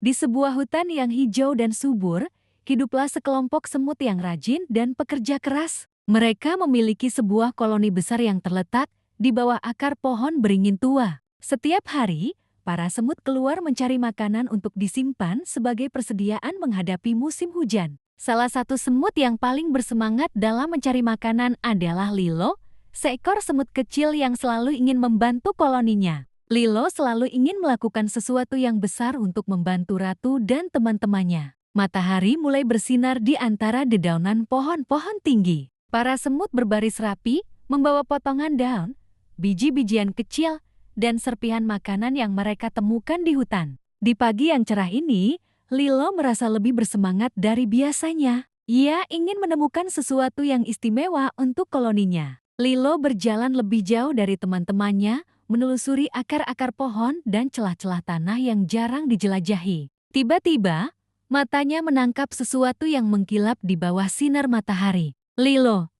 Di sebuah hutan yang hijau dan subur, hiduplah sekelompok semut yang rajin dan pekerja keras. Mereka memiliki sebuah koloni besar yang terletak di bawah akar pohon beringin tua. Setiap hari, para semut keluar mencari makanan untuk disimpan sebagai persediaan menghadapi musim hujan. Salah satu semut yang paling bersemangat dalam mencari makanan adalah Lilo, seekor semut kecil yang selalu ingin membantu koloninya. Lilo selalu ingin melakukan sesuatu yang besar untuk membantu ratu dan teman-temannya. Matahari mulai bersinar di antara dedaunan pohon-pohon tinggi. Para semut berbaris rapi, membawa potongan daun, biji-bijian kecil, dan serpihan makanan yang mereka temukan di hutan. Di pagi yang cerah ini, Lilo merasa lebih bersemangat dari biasanya. Ia ingin menemukan sesuatu yang istimewa untuk koloninya. Lilo berjalan lebih jauh dari teman-temannya, menelusuri akar-akar pohon dan celah-celah tanah yang jarang dijelajahi. Tiba-tiba, matanya menangkap sesuatu yang mengkilap di bawah sinar matahari. Lilo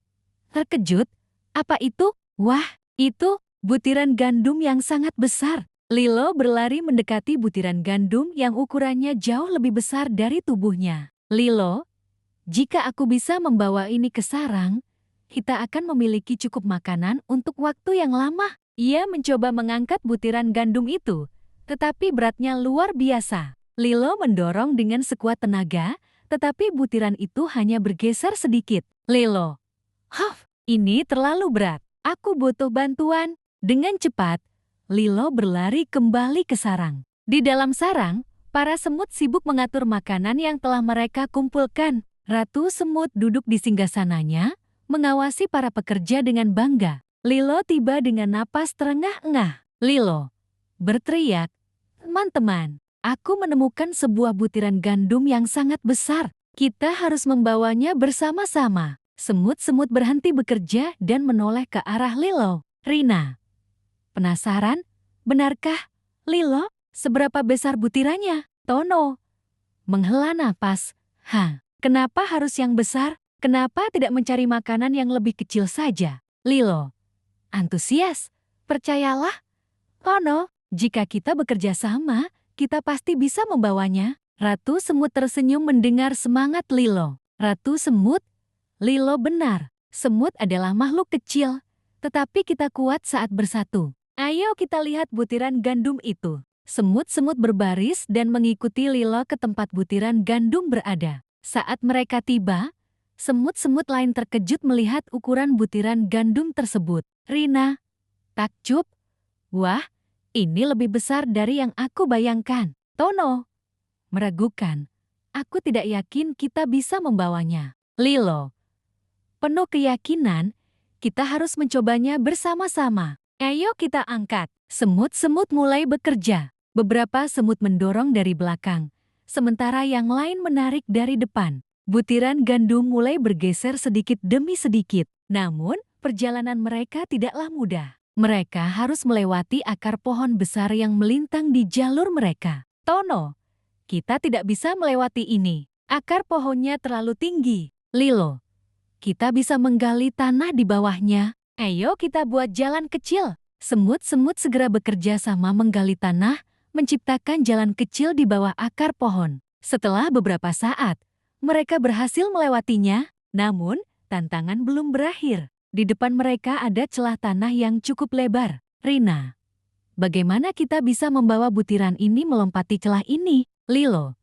terkejut. Apa itu? Wah, itu butiran gandum yang sangat besar. Lilo berlari mendekati butiran gandum yang ukurannya jauh lebih besar dari tubuhnya. Lilo, jika aku bisa membawa ini ke sarang, kita akan memiliki cukup makanan untuk waktu yang lama. Ia mencoba mengangkat butiran gandum itu, tetapi beratnya luar biasa. Lilo mendorong dengan sekuat tenaga, tetapi butiran itu hanya bergeser sedikit. Lilo, "Huff, ini terlalu berat. Aku butuh bantuan." Dengan cepat, Lilo berlari kembali ke sarang. Di dalam sarang, para semut sibuk mengatur makanan yang telah mereka kumpulkan. Ratu semut duduk di singgasananya, mengawasi para pekerja dengan bangga. Lilo tiba dengan napas terengah-engah. Lilo berteriak, "Teman-teman, aku menemukan sebuah butiran gandum yang sangat besar. Kita harus membawanya bersama-sama." Semut-semut berhenti bekerja dan menoleh ke arah Lilo. Rina, penasaran? Benarkah, Lilo? Seberapa besar butirannya? Tono menghela napas. Kenapa harus yang besar? Kenapa tidak mencari makanan yang lebih kecil saja? Lilo antusias. "Percayalah, Tono, jika kita bekerja sama, kita pasti bisa membawanya." Ratu semut tersenyum mendengar semangat Lilo. Ratu semut, Lilo benar. Semut adalah makhluk kecil, tetapi kita kuat saat bersatu. Ayo kita lihat butiran gandum itu. Semut-semut berbaris dan mengikuti Lilo ke tempat butiran gandum berada. Saat mereka tiba, semut-semut lain terkejut melihat ukuran butiran gandum tersebut. Rina takjub. "Wah, ini lebih besar dari yang aku bayangkan." Tono meragukan. "Aku tidak yakin kita bisa membawanya." Lilo penuh keyakinan, "Kita harus mencobanya bersama-sama. Ayo kita angkat." Semut-semut mulai bekerja. Beberapa semut mendorong dari belakang, sementara yang lain menarik dari depan. Butiran gandum mulai bergeser sedikit demi sedikit. Namun, perjalanan mereka tidaklah mudah. Mereka harus melewati akar pohon besar yang melintang di jalur mereka. Tono, kita tidak bisa melewati ini. Akar pohonnya terlalu tinggi. Lilo, kita bisa menggali tanah di bawahnya. Ayo kita buat jalan kecil. Semut-semut segera bekerja sama menggali tanah, menciptakan jalan kecil di bawah akar pohon. Setelah beberapa saat, mereka berhasil melewatinya. Namun, tantangan belum berakhir. Di depan mereka ada celah tanah yang cukup lebar. Rina, bagaimana kita bisa membawa butiran ini melompati celah ini? Lilo,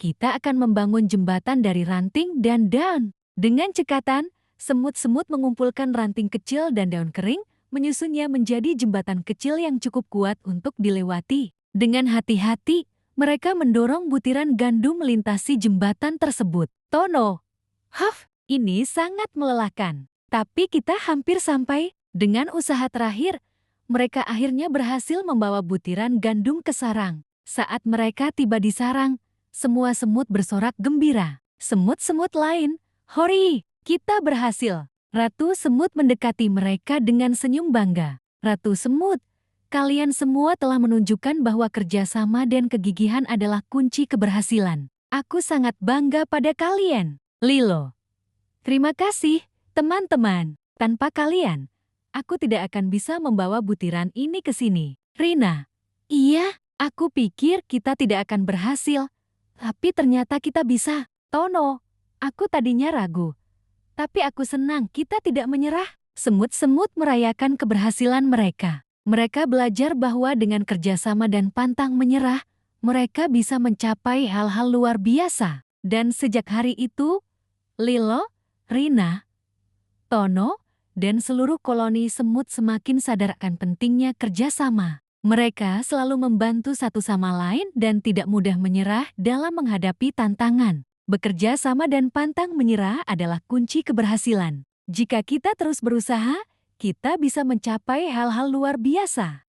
kita akan membangun jembatan dari ranting dan daun. Dengan cekatan, semut-semut mengumpulkan ranting kecil dan daun kering, menyusunnya menjadi jembatan kecil yang cukup kuat untuk dilewati. Dengan hati-hati, mereka mendorong butiran gandum melintasi jembatan tersebut. Tono, "Huff, ini sangat melelahkan. Tapi kita hampir sampai." Dengan usaha terakhir, mereka akhirnya berhasil membawa butiran gandum ke sarang. Saat mereka tiba di sarang, semua semut bersorak gembira. Semut-semut lain, "Hori, kita berhasil." Ratu semut mendekati mereka dengan senyum bangga. "Ratu semut, kalian semua telah menunjukkan bahwa kerjasama dan kegigihan adalah kunci keberhasilan. Aku sangat bangga pada kalian." Lilo, "Terima kasih, teman-teman. Tanpa kalian, aku tidak akan bisa membawa butiran ini ke sini." Rina, "Iya, Aku pikir kita tidak akan berhasil, tapi ternyata kita bisa. Tono, aku tadinya ragu, tapi aku senang kita tidak menyerah. Semut-semut merayakan keberhasilan mereka. Mereka belajar bahwa dengan kerjasama dan pantang menyerah, mereka bisa mencapai hal-hal luar biasa. Dan sejak hari itu, Lilo, Rina, Tono, dan seluruh koloni semut semakin sadar akan pentingnya kerjasama. Mereka selalu membantu satu sama lain dan tidak mudah menyerah dalam menghadapi tantangan. Bekerja sama dan pantang menyerah adalah kunci keberhasilan. Jika kita terus berusaha, kita bisa mencapai hal-hal luar biasa.